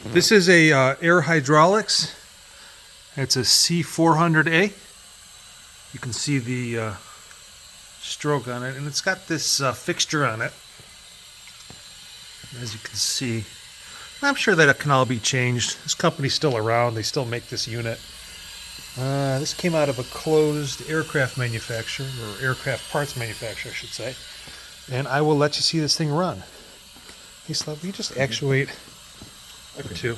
This is a Air Hydraulics. It's a C-400A. You can see the stroke on it, and it's got this fixture on it. As you can see, I'm sure that it can all be changed. This company's still around. They still make this unit. This came out of a closed aircraft manufacturer, or aircraft parts manufacturer, I should say. And I will let you see this thing run. Hey, Slab, will you just actuate or two?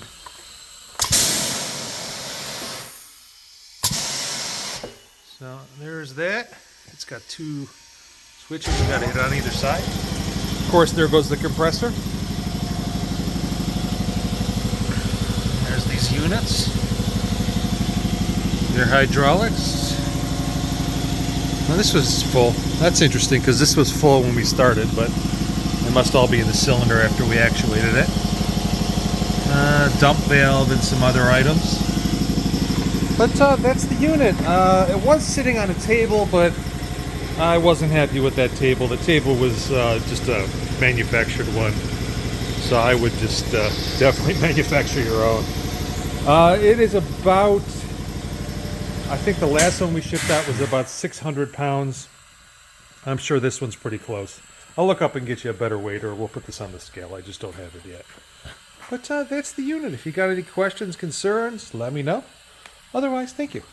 So there's that. It's got two switches. You got to hit on either side. Of course, there goes the compressor. There's these units. They're hydraulics. Now this was full. That's interesting because this was full when we started, but they must all be in the cylinder after we actuated it. Dump valve and some other items. But that's the unit. It was sitting on a table, but I wasn't happy with that table. The table was just a manufactured one. So I would just definitely manufacture your own. It is about, I think the last one we shipped out was about 600 pounds. I'm sure this one's pretty close. I'll look up and get you a better weight, or we'll put this on the scale. I just don't have it yet. But that's the unit. If you got any questions, concerns, let me know. Otherwise, thank you.